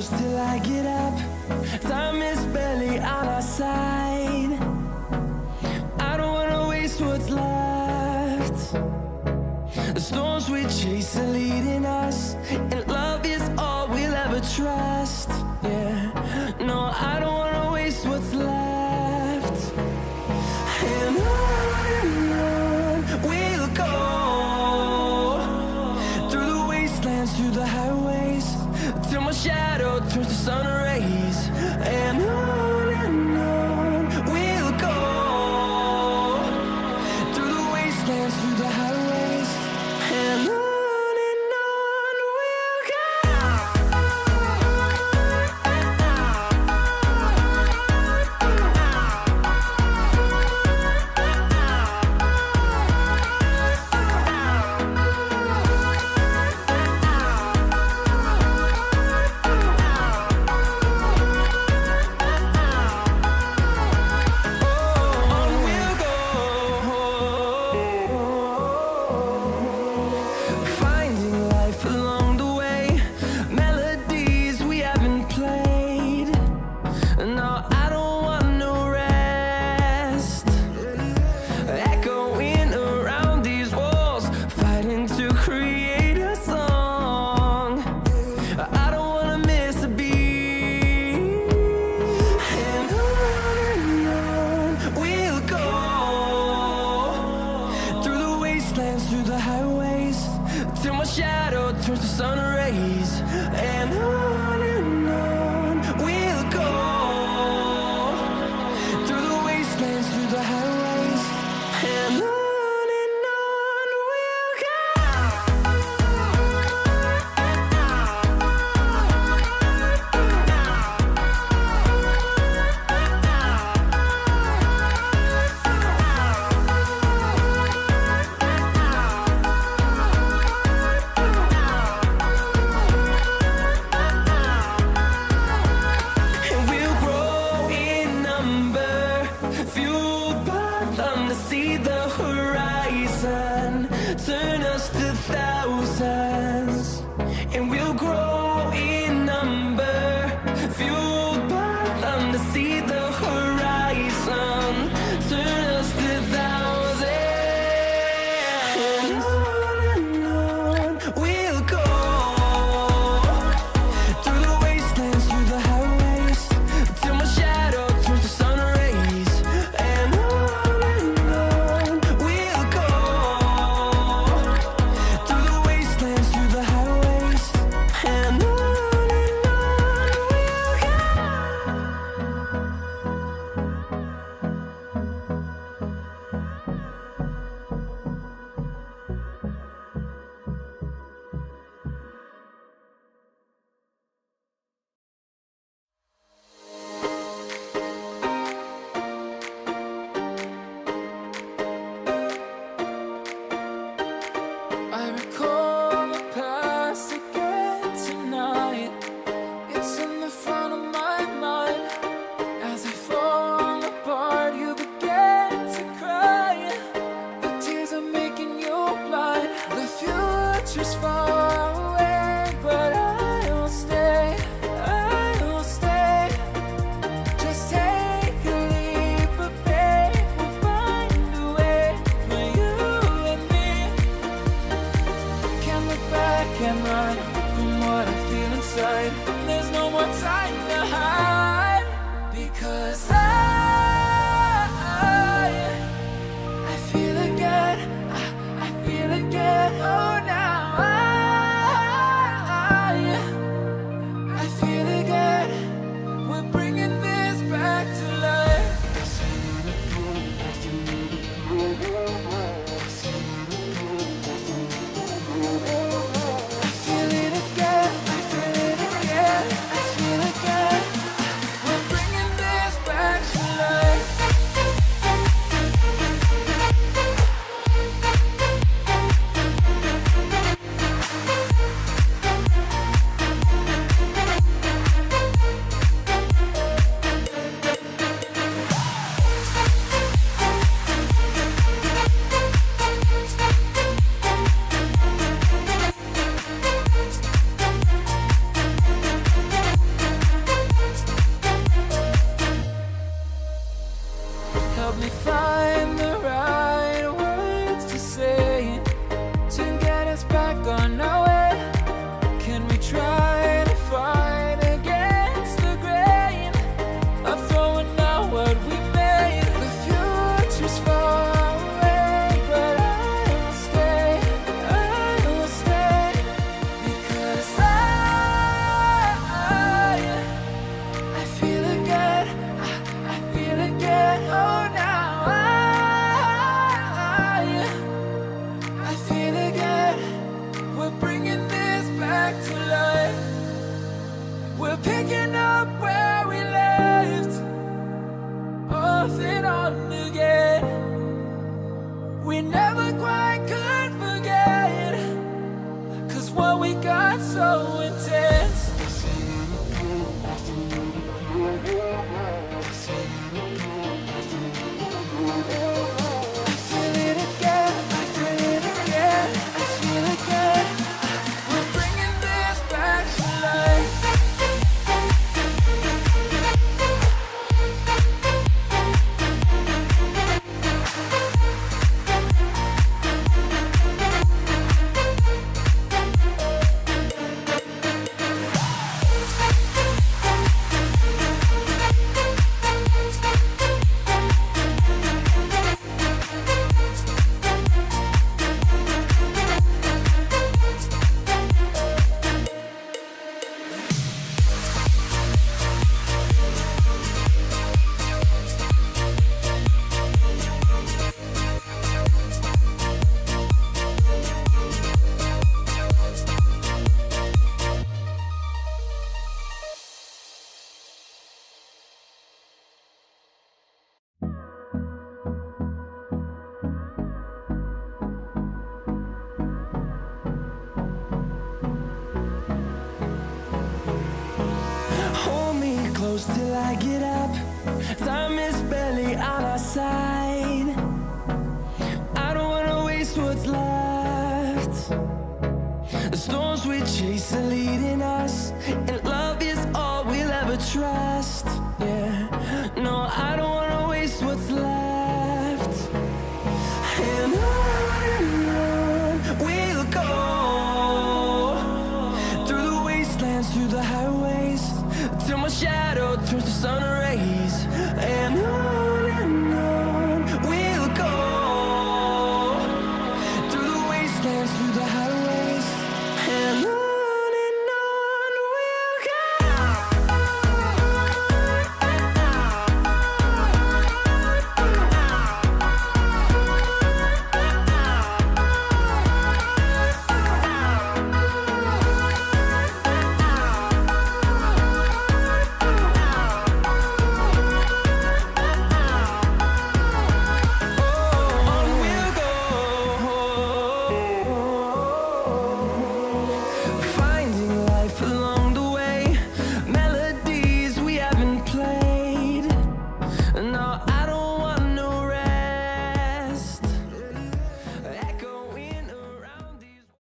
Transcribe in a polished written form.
close till I get up. Time is barely on our side. I don't wanna waste what's left. The storms we chase are leading us, and love is all we'll ever trust. Yeah, no, I don't wanna waste what's left. And on we'll go, through the wastelands, through the highways, till my shadow turns to sun rays. And on we'll go, through the wastelands, through the highways, and on we'll go. Finding life along the way, melodies we haven't played. No, I don't want no rest. Echoing around these walls, fighting to create a song. I don't wanna miss a beat. And on we'll go, through the wastelands, through the highways, till my shadow turns to sun rays. And on we'll go, me find the right words to say to get us back on our way. Can we try to fight against the grain of throwing out what we made? The future's far away, but I will stay, because I feel again, I feel again, oh now I feel again, we're bringing this back to life. We're picking up where we left off and on again. We never quite could forget, 'cause what we got so intense. I feel it again, I feel it again, I feel it again. We're bringing this back to life. Hold me close till I get up.